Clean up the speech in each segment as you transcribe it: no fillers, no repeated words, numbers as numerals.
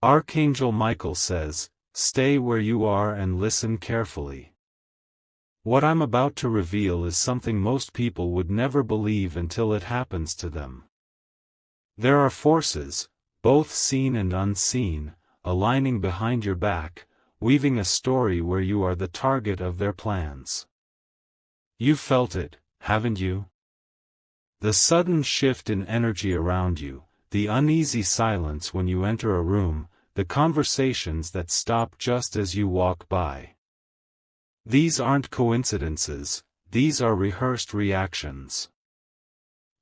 Archangel Michael says, "Stay where you are and listen carefully. What I'm about to reveal is something most people would never believe until it happens to them. There are forces, both seen and unseen, aligning behind your back, weaving a story where you are the target of their plans. You've felt it, haven't you? The sudden shift in energy around you, the uneasy silence when you enter a room, the conversations that stop just as you walk by. These aren't coincidences, these are rehearsed reactions.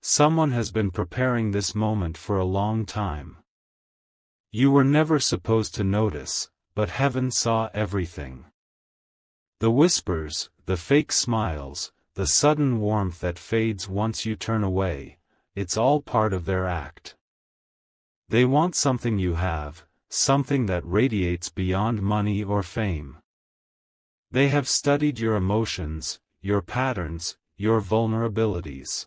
Someone has been preparing this moment for a long time. You were never supposed to notice, but heaven saw everything. The whispers, the fake smiles, the sudden warmth that fades once you turn away, it's all part of their act. They want something you have, something that radiates beyond money or fame. They have studied your emotions, your patterns, your vulnerabilities.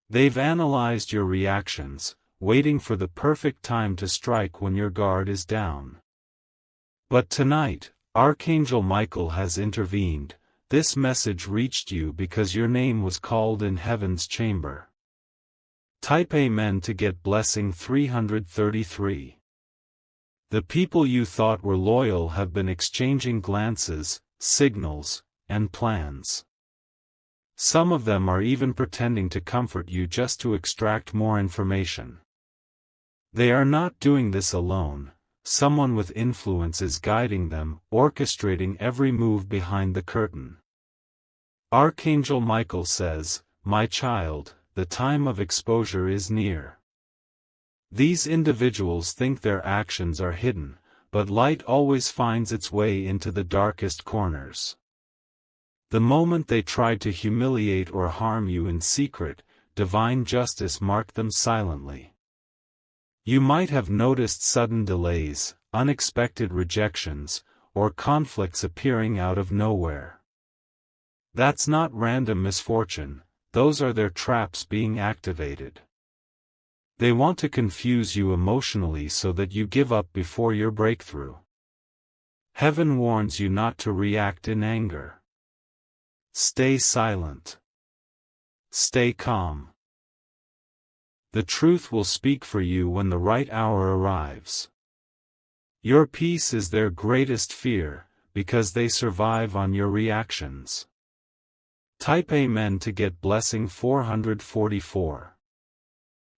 They've analyzed your reactions, waiting for the perfect time to strike when your guard is down. But tonight, Archangel Michael has intervened. This message reached you because your name was called in heaven's chamber. Type Amen to get blessing 333. The people you thought were loyal have been exchanging glances, signals, and plans. Some of them are even pretending to comfort you just to extract more information. They are not doing this alone. Someone with influence is guiding them, orchestrating every move behind the curtain. Archangel Michael says, "My child, the time of exposure is near." These individuals think their actions are hidden, but light always finds its way into the darkest corners. The moment they tried to humiliate or harm you in secret, divine justice marked them silently. You might have noticed sudden delays, unexpected rejections, or conflicts appearing out of nowhere. That's not random misfortune, those are their traps being activated. They want to confuse you emotionally so that you give up before your breakthrough. Heaven warns you not to react in anger. Stay silent. Stay calm. The truth will speak for you when the right hour arrives. Your peace is their greatest fear, because they survive on your reactions. Type Amen to get blessing 444.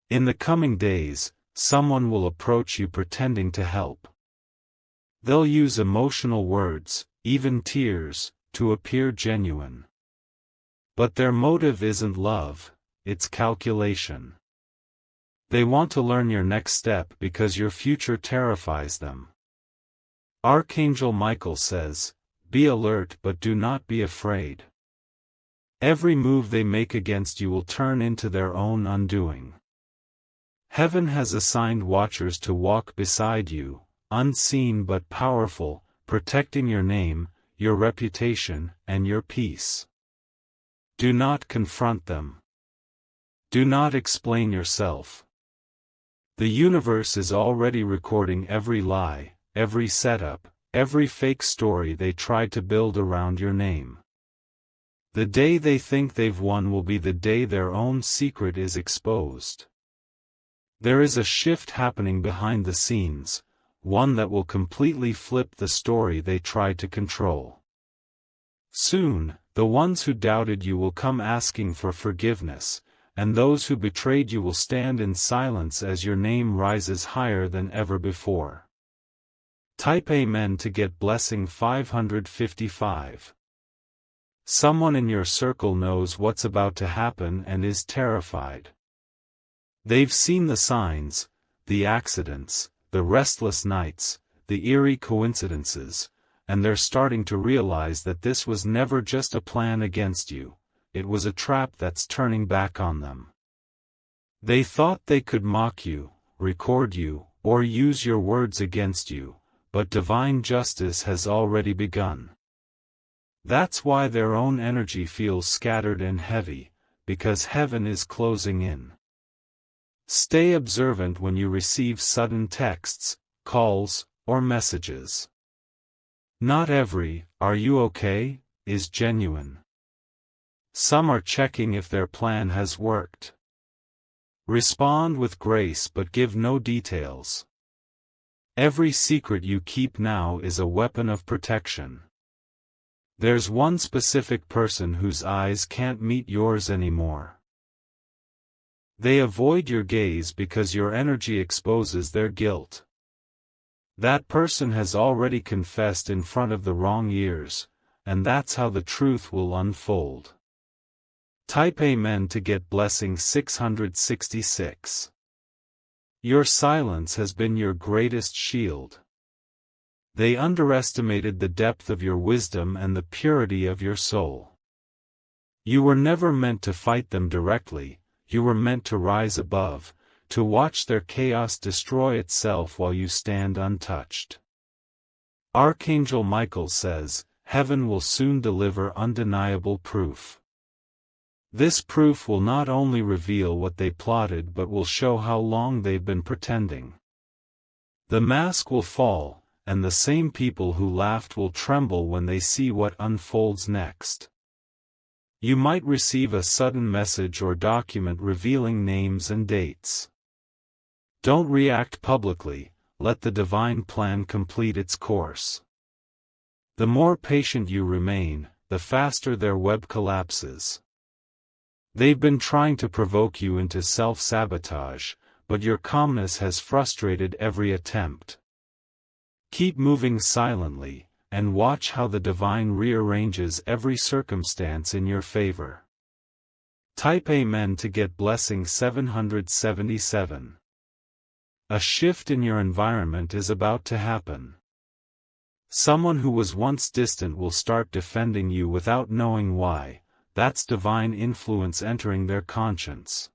In the coming days, someone will approach you pretending to help. They'll use emotional words, even tears, to appear genuine. But their motive isn't love, it's calculation. They want to learn your next step because your future terrifies them. Archangel Michael says, "Be alert but do not be afraid." Every move they make against you will turn into their own undoing. Heaven has assigned watchers to walk beside you, unseen but powerful, protecting your name, your reputation, and your peace. Do not confront them. Do not explain yourself. The universe is already recording every lie, every setup, every fake story they tried to build around your name. The day they think they've won will be the day their own secret is exposed. There is a shift happening behind the scenes, one that will completely flip the story they tried to control. Soon, the ones who doubted you will come asking for forgiveness, and those who betrayed you will stand in silence as your name rises higher than ever before. Type Amen to get blessing 555. Someone in your circle knows what's about to happen and is terrified. They've seen the signs, the accidents, the restless nights, the eerie coincidences, and they're starting to realize that this was never just a plan against you, it was a trap that's turning back on them. They thought they could mock you, record you, or use your words against you, but divine justice has already begun. That's why their own energy feels scattered and heavy, because heaven is closing in. Stay observant when you receive sudden texts, calls, or messages. Not every "Are you okay?" is genuine. Some are checking if their plan has worked. Respond with grace but give no details. Every secret you keep now is a weapon of protection. There's one specific person whose eyes can't meet yours anymore. They avoid your gaze because your energy exposes their guilt. That person has already confessed in front of the wrong ears, and that's how the truth will unfold. Type Amen to get blessing 666. Your silence has been your greatest shield. They underestimated the depth of your wisdom and the purity of your soul. You were never meant to fight them directly, you were meant to rise above, to watch their chaos destroy itself while you stand untouched. Archangel Michael says, heaven will soon deliver undeniable proof. This proof will not only reveal what they plotted but will show how long they've been pretending. The mask will fall, and the same people who laughed will tremble when they see what unfolds next. You might receive a sudden message or document revealing names and dates. Don't react publicly, let the divine plan complete its course. The more patient you remain, the faster their web collapses. They've been trying to provoke you into self-sabotage, but your calmness has frustrated every attempt. Keep moving silently, and watch how the divine rearranges every circumstance in your favor. Type Amen to get blessing 777. A shift in your environment is about to happen. Someone who was once distant will start defending you without knowing why. That's divine influence entering their conscience.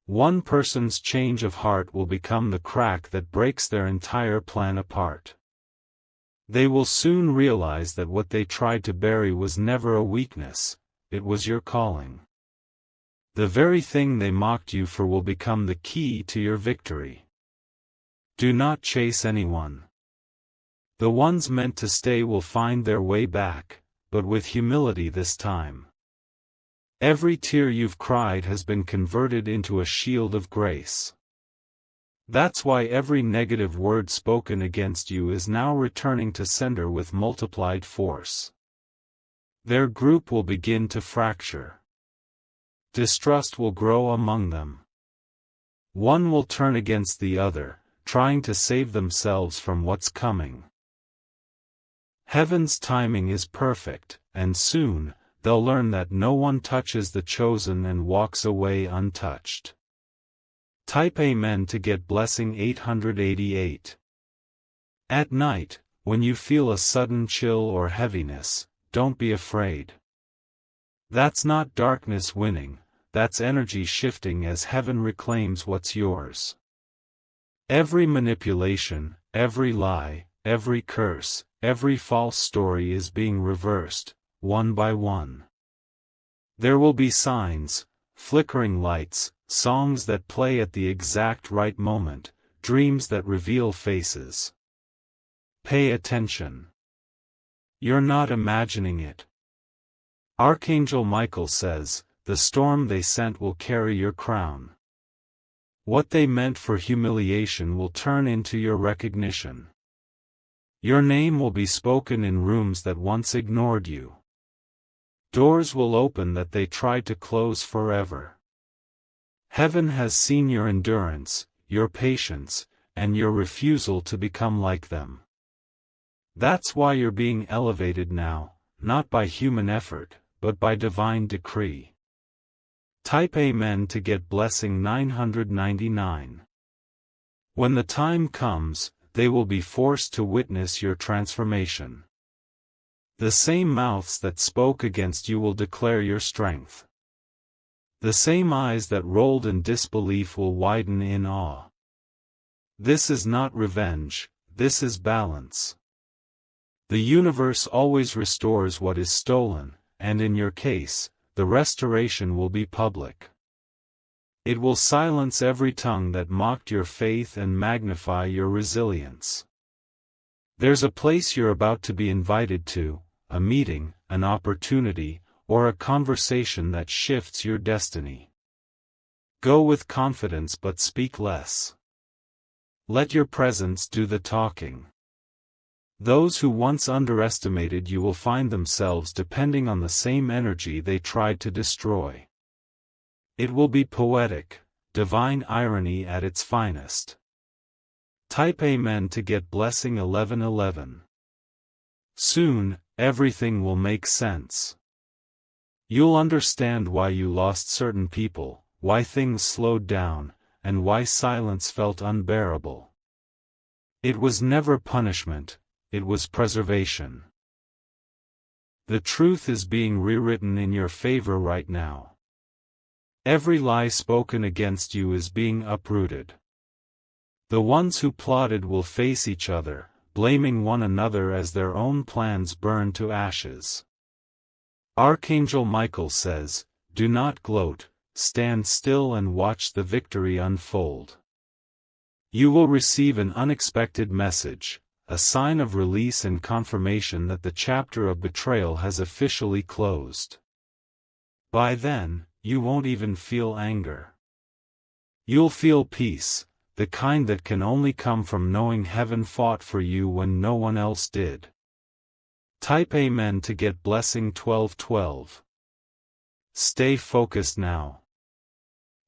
One person's change of heart will become the crack that breaks their entire plan apart. They will soon realize that what they tried to bury was never a weakness, it was your calling. The very thing they mocked you for will become the key to your victory. Do not chase anyone. The ones meant to stay will find their way back, but with humility this time. Every tear you've cried has been converted into a shield of grace. That's why every negative word spoken against you is now returning to sender with multiplied force. Their group will begin to fracture. Distrust will grow among them. One will turn against the other, trying to save themselves from what's coming. Heaven's timing is perfect, and soon, they'll learn that no one touches the chosen and walks away untouched. Type Amen to get blessing 888. At night, when you feel a sudden chill or heaviness, don't be afraid. That's not darkness winning, that's energy shifting as heaven reclaims what's yours. Every manipulation, every lie, every curse, every false story is being reversed, one by one. There will be signs, flickering lights, songs that play at the exact right moment, dreams that reveal faces. Pay attention. You're not imagining it. Archangel Michael says, the storm they sent will carry your crown. What they meant for humiliation will turn into your recognition. Your name will be spoken in rooms that once ignored you. Doors will open that they tried to close forever. Heaven has seen your endurance, your patience, and your refusal to become like them. That's why you're being elevated now, not by human effort, but by divine decree. Type Amen to get blessing 999. When the time comes, they will be forced to witness your transformation. The same mouths that spoke against you will declare your strength. The same eyes that rolled in disbelief will widen in awe. This is not revenge, this is balance. The universe always restores what is stolen, and in your case, the restoration will be public. It will silence every tongue that mocked your faith and magnify your resilience. There's a place you're about to be invited to, a meeting, an opportunity, or a conversation that shifts your destiny. Go with confidence but speak less. Let your presence do the talking. Those who once underestimated you will find themselves depending on the same energy they tried to destroy. It will be poetic, divine irony at its finest. Type Amen to get blessing 1111. Soon, everything will make sense. You'll understand why you lost certain people, why things slowed down, and why silence felt unbearable. It was never punishment, it was preservation. The truth is being rewritten in your favor right now. Every lie spoken against you is being uprooted. The ones who plotted will face each other, blaming one another as their own plans burn to ashes. Archangel Michael says, "Do not gloat, stand still and watch the victory unfold." You will receive an unexpected message, a sign of release and confirmation that the chapter of betrayal has officially closed. By then, you won't even feel anger. You'll feel peace, the kind that can only come from knowing heaven fought for you when no one else did. Type Amen to get blessing 1212. Stay focused now.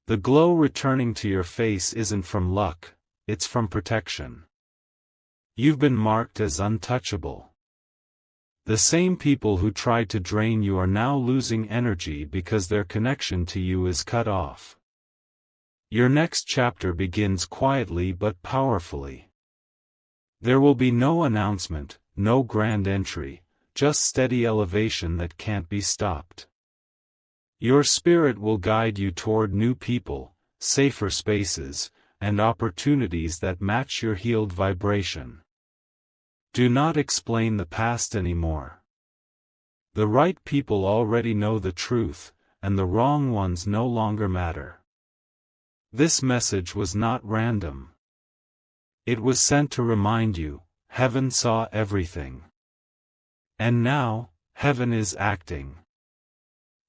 The glow returning to your face isn't from luck, it's from protection. You've been marked as untouchable. The same people who tried to drain you are now losing energy because their connection to you is cut off. Your next chapter begins quietly but powerfully. There will be no announcement, no grand entry, just steady elevation that can't be stopped. Your spirit will guide you toward new people, safer spaces, and opportunities that match your healed vibration. Do not explain the past anymore. The right people already know the truth, and the wrong ones no longer matter. This message was not random. It was sent to remind you, heaven saw everything. And now, heaven is acting.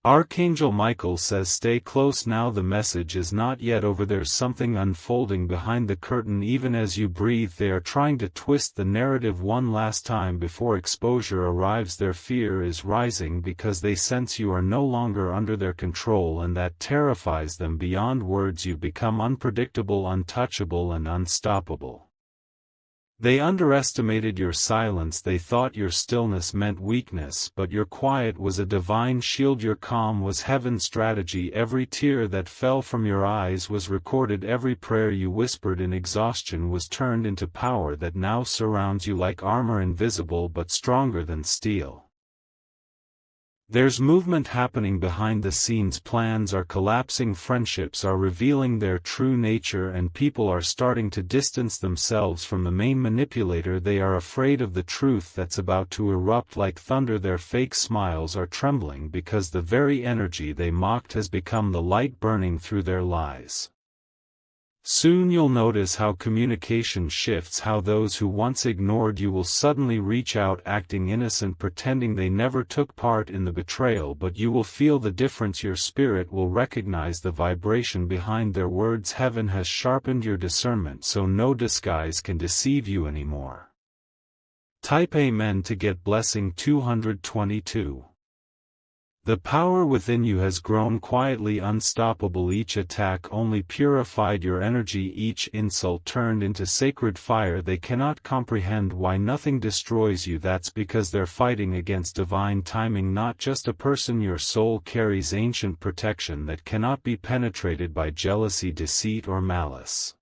Archangel Michael says stay close now, the message is not yet over, there's something unfolding behind the curtain. Even as you breathe, they are trying to twist the narrative one last time before exposure arrives. Their fear is rising because they sense you are no longer under their control, and that terrifies them beyond words. You become unpredictable, untouchable, and unstoppable. They underestimated your silence. They thought your stillness meant weakness, but your quiet was a divine shield. Your calm was heaven's strategy. Every tear that fell from your eyes was recorded. Every prayer you whispered in exhaustion was turned into power that now surrounds you like armor, invisible but stronger than steel. There's movement happening behind the scenes. Plans are collapsing, friendships are revealing their true nature, and people are starting to distance themselves from the main manipulator. They are afraid of the truth that's about to erupt like thunder. Their fake smiles are trembling because the very energy they mocked has become the light burning through their lies. Soon you'll notice how communication shifts, how those who once ignored you will suddenly reach out, acting innocent, pretending they never took part in the betrayal. But you will feel the difference. Your spirit will recognize the vibration behind their words. Heaven has sharpened your discernment so no disguise can deceive you anymore. Type Amen to get blessing 222. The power within you has grown quietly unstoppable. Each attack only purified your energy. Each insult turned into sacred fire. They cannot comprehend why nothing destroys you. That's because they're fighting against divine timing, not just a person. Your soul carries ancient protection that cannot be penetrated by jealousy, deceit, or malice.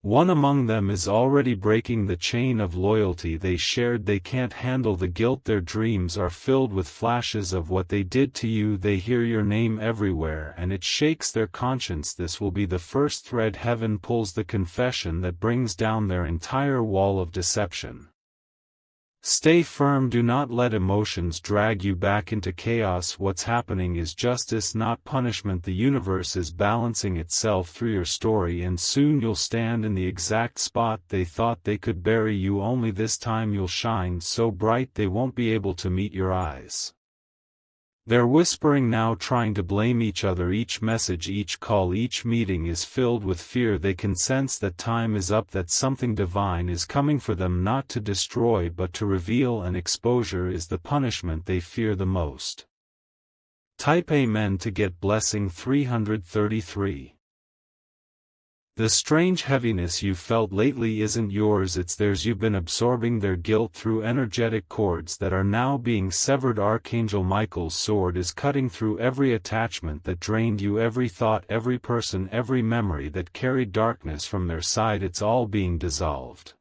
One among them is already breaking the chain of loyalty they shared. They can't handle the guilt. Their dreams are filled with flashes of what they did to you. They hear your name everywhere and it shakes their conscience. This will be the first thread. Heaven pulls the confession that brings down their entire wall of deception. Stay firm, do not let emotions drag you back into chaos. What's happening is justice, not punishment. The universe is balancing itself through your story, and soon you'll stand in the exact spot they thought they could bury you, only this time you'll shine so bright they won't be able to meet your eyes. They're whispering now, trying to blame each other. Each message, each call, each meeting is filled with fear. They can sense that time is up, that something divine is coming for them, not to destroy but to reveal, and exposure is the punishment they fear the most. Type Amen to get blessing 333. The strange heaviness you've felt lately isn't yours, it's theirs. You've been absorbing their guilt through energetic cords that are now being severed. Archangel Michael's sword is cutting through every attachment that drained you, every thought, every person, every memory that carried darkness from their side. It's all being dissolved.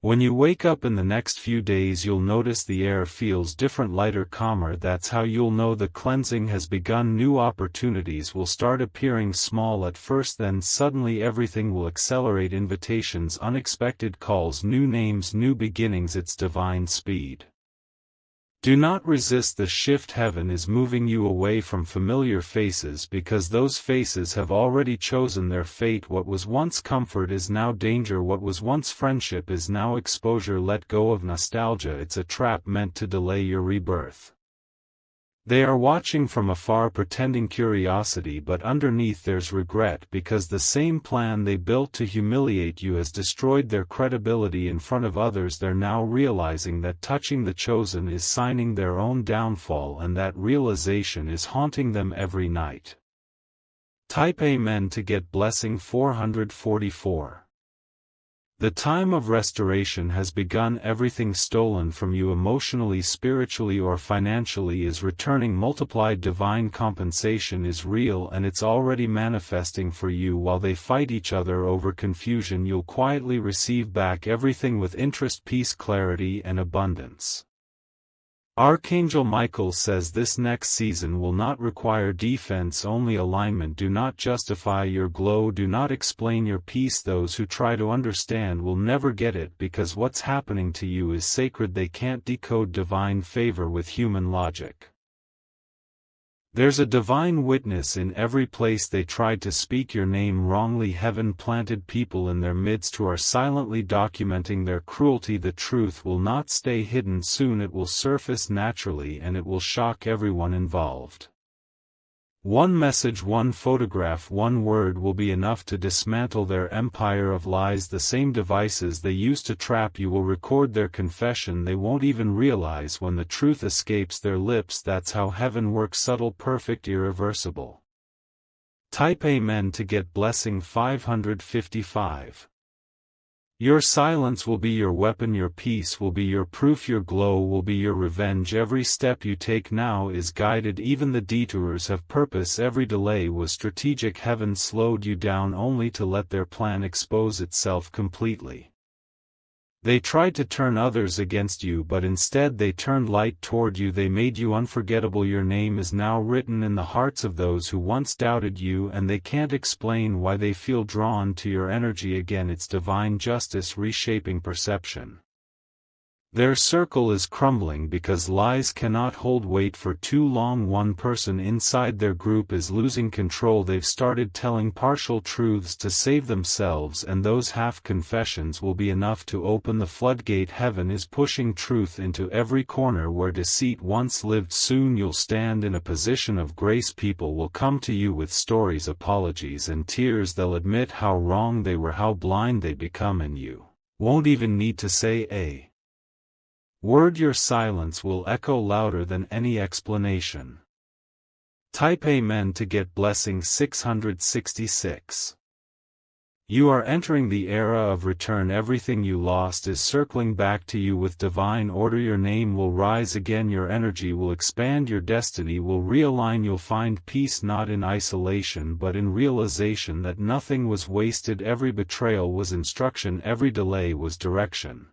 When you wake up in the next few days, you'll notice the air feels different, lighter, calmer. That's how you'll know the cleansing has begun. New opportunities will start appearing, small at first, then suddenly everything will accelerate. Invitations, unexpected calls, new names, new beginnings. It's divine speed. Do not resist the shift. Heaven is moving you away from familiar faces, because those faces have already chosen their fate. What was once comfort is now danger. What was once friendship is now exposure. Let go of nostalgia, it's a trap meant to delay your rebirth. They are watching from afar, pretending curiosity, but underneath there's regret, because the same plan they built to humiliate you has destroyed their credibility in front of others. They're now realizing that touching the chosen is signing their own downfall, and that realization is haunting them every night. Type Amen to get blessing 444. The time of restoration has begun. Everything stolen from you emotionally, spiritually, or financially is returning multiplied. Divine compensation is real, and it's already manifesting for you. While they fight each other over confusion, you'll quietly receive back everything with interest, peace, clarity, and abundance. Archangel Michael says this next season will not require defense, only alignment. Do not justify your glow, do not explain your peace. Those who try to understand will never get it, because what's happening to you is sacred. They can't decode divine favor with human logic. There's a divine witness in every place. They tried to speak your name wrongly. Heaven planted people in their midst who are silently documenting their cruelty. The truth will not stay hidden. Soon it will surface naturally, and it will shock everyone involved. One message, one photograph, one word will be enough to dismantle their empire of lies. The same devices they used to trap you will record their confession. They won't even realize when the truth escapes their lips. That's how heaven works, subtle, perfect, irreversible. Type Amen to get blessing 555. Your silence will be your weapon, your peace will be your proof, your glow will be your revenge. Every step you take now is guided, even the detours have purpose. Every delay was strategic. Heaven slowed you down only to let their plan expose itself completely. They tried to turn others against you, but instead they turned light toward you. They made you unforgettable. Your name is now written in the hearts of those who once doubted you, and they can't explain why they feel drawn to your energy again. It's divine justice reshaping perception. Their circle is crumbling because lies cannot hold weight for too long. One person inside their group is losing control. They've started telling partial truths to save themselves, and those half confessions will be enough to open the floodgate. Heaven is pushing truth into every corner where deceit once lived. Soon you'll stand in a position of grace. People will come to you with stories, apologies, and tears. They'll admit how wrong they were, how blind they become, and you won't even need to say a word. Your silence will echo louder than any explanation. Type Amen to get blessing 666. You are entering the era of return. Everything you lost is circling back to you with divine order. Your name will rise again. Your energy will expand. Your destiny will realign. You'll find peace not in isolation but in realization that nothing was wasted. Every betrayal was instruction. Every delay was direction.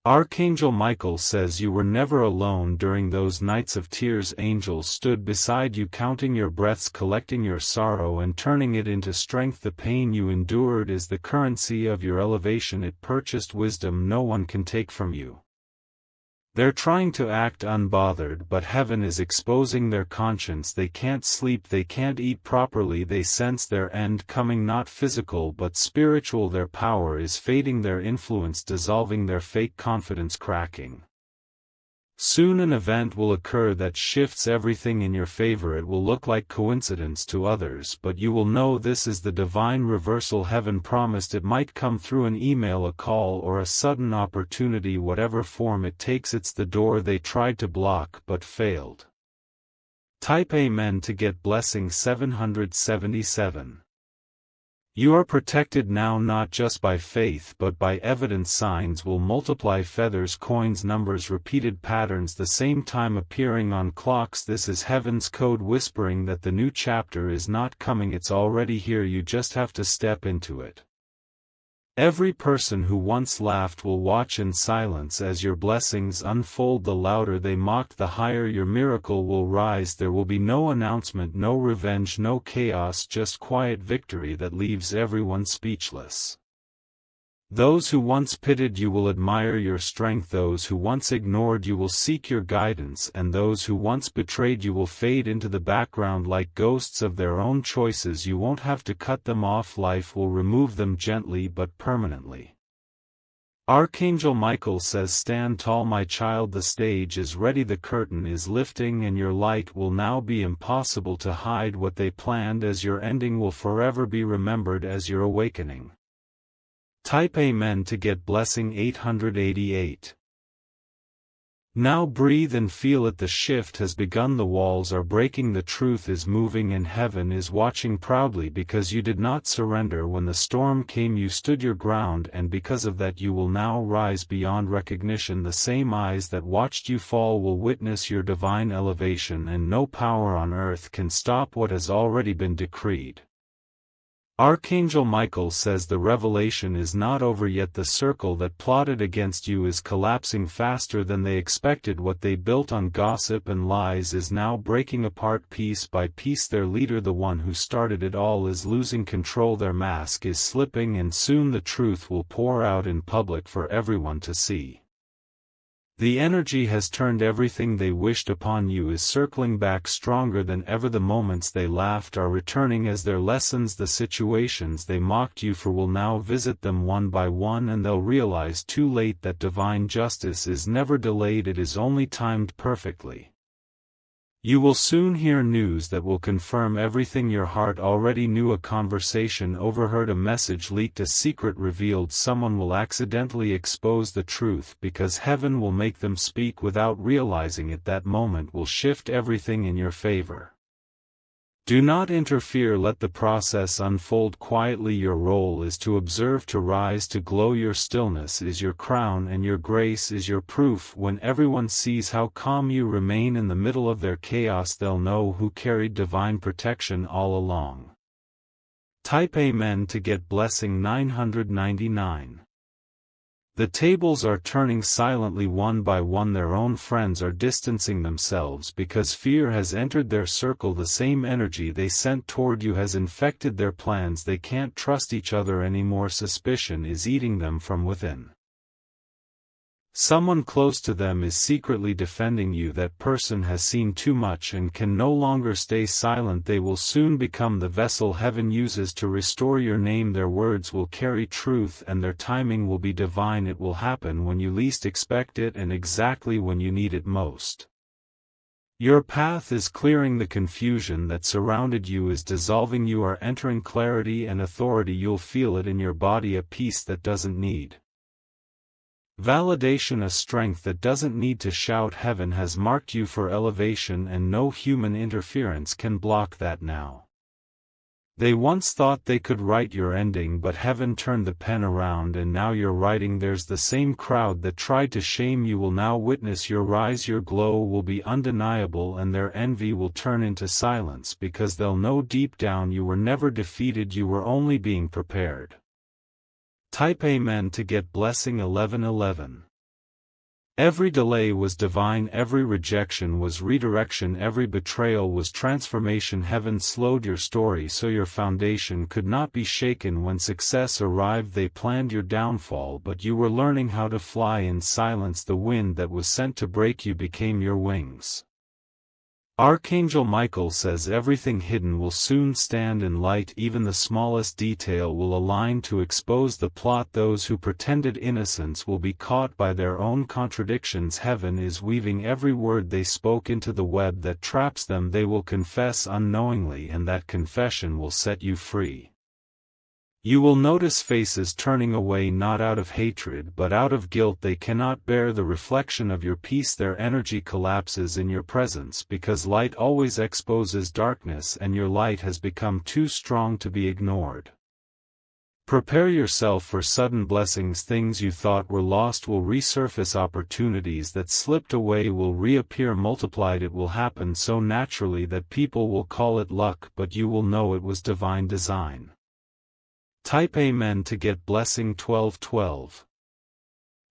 Archangel Michael says you were never alone during those nights of tears. Angels stood beside you, counting your breaths, collecting your sorrow and turning it into strength. The pain you endured is the currency of your elevation. It purchased wisdom no one can take from you. They're trying to act unbothered, but heaven is exposing their conscience. They can't sleep, they can't eat properly. They sense their end coming, not physical but spiritual. Their power is fading, their influence dissolving, their fake confidence cracking. Soon an event will occur that shifts everything in your favor. It will look like coincidence to others, but you will know this is the divine reversal heaven promised. It might come through an email, a call, or a sudden opportunity. Whatever form it takes, it's the door they tried to block but failed. Type Amen to get blessing 777. You are protected now, not just by faith but by evidence. Signs will multiply, feathers, coins, numbers, repeated patterns, the same time appearing on clocks. This is heaven's code whispering that the new chapter is not coming, it's already here. You just have to step into it. Every person who once laughed will watch in silence as your blessings unfold. The louder they mocked, the higher your miracle will rise. There will be no announcement, no revenge, no chaos, just quiet victory that leaves everyone speechless. Those who once pitied you will admire your strength, those who once ignored you will seek your guidance, and those who once betrayed you will fade into the background like ghosts of their own choices. You won't have to cut them off, life will remove them gently but permanently. Archangel Michael says, stand tall my child, the stage is ready, the curtain is lifting, and your light will now be impossible to hide. What they planned as your ending will forever be remembered as your awakening. Type Amen to get blessing 888. Now breathe and feel it. The shift has begun, the walls are breaking, the truth is moving, and heaven is watching proudly because you did not surrender. When the storm came, you stood your ground, and because of that you will now rise beyond recognition. The same eyes that watched you fall will witness your divine elevation, and no power on earth can stop what has already been decreed. Archangel Michael says the revelation is not over yet. The circle that plotted against you is collapsing faster than they expected. What they built on gossip and lies is now breaking apart piece by piece. Their leader, the one who started it all, is losing control. Their mask is slipping, and soon the truth will pour out in public for everyone to see. The energy has turned. Everything they wished upon you is circling back stronger than ever. The moments they laughed are returning as their lessons. The situations they mocked you for will now visit them one by one, and they'll realize too late that divine justice is never delayed, it is only timed perfectly. You will soon hear news that will confirm everything your heart already knew. A conversation overheard, a message leaked, a secret revealed. Someone will accidentally expose the truth because heaven will make them speak without realizing it. That moment will shift everything in your favor. Do not interfere, let the process unfold quietly. Your role is to observe, to rise, to glow. Your stillness is your crown and your grace is your proof. When everyone sees how calm you remain in the middle of their chaos, they'll know who carried divine protection all along. Type Amen to get blessing 999. The tables are turning silently one by one. Their own friends are distancing themselves because fear has entered their circle. The same energy they sent toward you has infected their plans. They can't trust each other anymore. Suspicion is eating them from within. Someone close to them is secretly defending you. That person has seen too much and can no longer stay silent. They will soon become the vessel heaven uses to restore your name. Their words will carry truth and their timing will be divine. It will happen when you least expect it and exactly when you need it most. Your path is clearing. The confusion that surrounded you is dissolving. You are entering clarity and authority. You'll feel it in your body, a peace that doesn't need validation, a strength that doesn't need to shout. Heaven has marked you for elevation, and no human interference can block that now. They once thought they could write your ending, but heaven turned the pen around and now you're writing theirs. The same crowd that tried to shame you will now witness your rise. Your glow will be undeniable and their envy will turn into silence because they'll know deep down you were never defeated, you were only being prepared. Type Amen to get blessing 1111. Every delay was divine, every rejection was redirection, every betrayal was transformation. Heaven slowed your story so your foundation could not be shaken. When success arrived, they planned your downfall, but you were learning how to fly in silence. The wind that was sent to break you became your wings. Archangel Michael says everything hidden will soon stand in light, even the smallest detail will align to expose the plot. Those who pretended innocence will be caught by their own contradictions. Heaven is weaving every word they spoke into the web that traps them. They will confess unknowingly, and that confession will set you free. You will notice faces turning away, not out of hatred but out of guilt. They cannot bear the reflection of your peace. Their energy collapses in your presence, because light always exposes darkness, and your light has become too strong to be ignored. Prepare yourself for sudden blessings. Things you thought were lost will resurface. Opportunities that slipped away will reappear multiplied. It will happen so naturally that people will call it luck, but you will know it was divine design. Type Amen to get blessing 1212.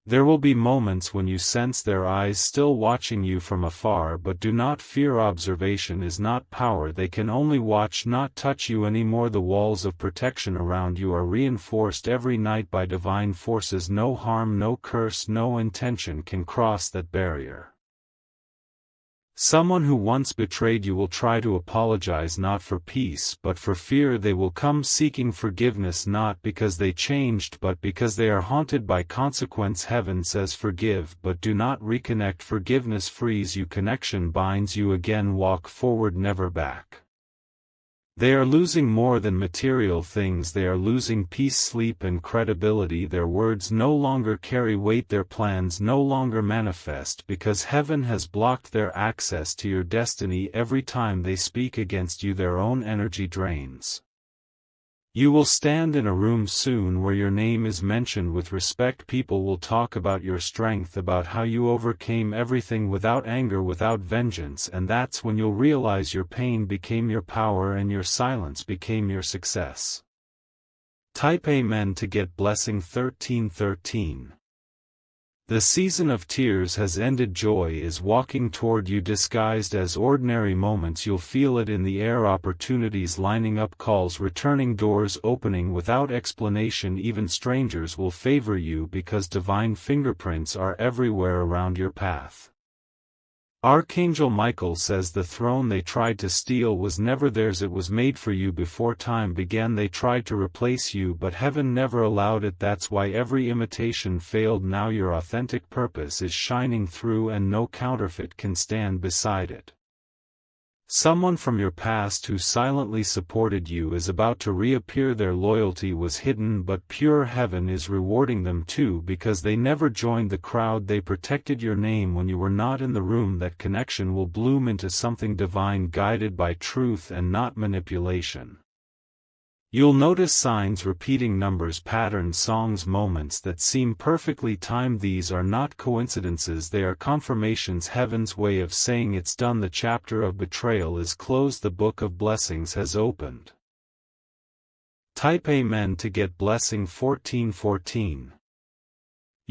There will be moments when you sense their eyes still watching you from afar, but do not fear. Observation is not power. They can only watch, not touch you anymore. The walls of protection around you are reinforced every night by divine forces. No harm, no curse, no intention can cross that barrier. Someone who once betrayed you will try to apologize, not for peace but for fear. They will come seeking forgiveness, not because they changed but because they are haunted by consequence. Heaven says forgive but do not reconnect. Forgiveness frees you, connection binds you again. Walk forward, never back. They are losing more than material things. They are losing peace, sleep and credibility. Their words no longer carry weight. Their plans no longer manifest, because heaven has blocked their access to your destiny. Every time they speak against you, their own energy drains. You will stand in a room soon where your name is mentioned with respect. People will talk about your strength, about how you overcame everything without anger, without vengeance, and that's when you'll realize your pain became your power and your silence became your success. Type Amen to get blessing 1313. The season of tears has ended. Joy is walking toward you disguised as ordinary moments. You'll feel it in the air. Opportunities lining up, calls returning, doors opening without explanation. Even strangers will favor you because divine fingerprints are everywhere around your path. Archangel Michael says the throne they tried to steal was never theirs. It was made for you before time began. They tried to replace you, but heaven never allowed it. That's why every imitation failed. Now your authentic purpose is shining through, and no counterfeit can stand beside it. Someone from your past who silently supported you is about to reappear. Their loyalty was hidden but pure. Heaven is rewarding them too, because they never joined the crowd. They protected your name when you were not in the room. That connection will bloom into something divine, guided by truth and not manipulation. You'll notice signs, repeating numbers, patterns, songs, moments that seem perfectly timed. These are not coincidences, they are confirmations. Heaven's way of saying it's done. The chapter of betrayal is closed. The book of blessings has opened. Type Amen to get blessing 1414.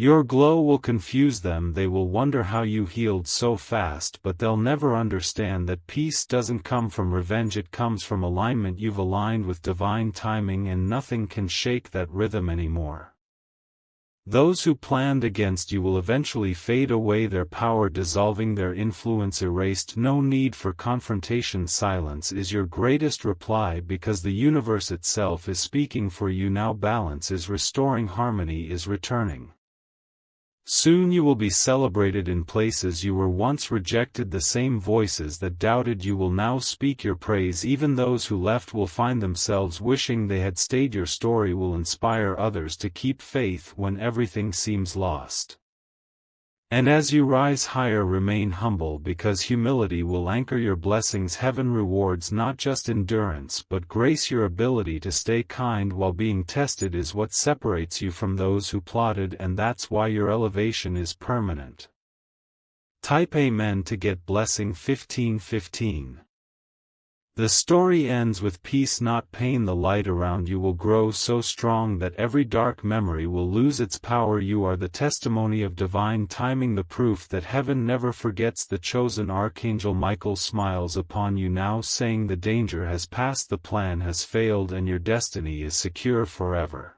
Your glow will confuse them. They will wonder how you healed so fast, but they'll never understand that peace doesn't come from revenge, it comes from alignment. You've aligned with divine timing, and nothing can shake that rhythm anymore. Those who planned against you will eventually fade away, their power dissolving, their influence erased. No need for confrontation. Silence is your greatest reply, because the universe itself is speaking for you now. Balance is restoring, harmony is returning. Soon you will be celebrated in places you were once rejected. The same voices that doubted you will now speak your praise. Even those who left will find themselves wishing they had stayed. Your story will inspire others to keep faith when everything seems lost. And as you rise higher, remain humble, because humility will anchor your blessings. Heaven rewards not just endurance but grace. Your ability to stay kind while being tested is what separates you from those who plotted, and that's why your elevation is permanent. Type Amen to get blessing 1515. The story ends with peace not pain. The light around you will grow so strong that every dark memory will lose its power. You are the testimony of divine timing, the proof that heaven never forgets the chosen. Archangel Michael smiles upon you now, saying the danger has passed, the plan has failed, and your destiny is secure forever.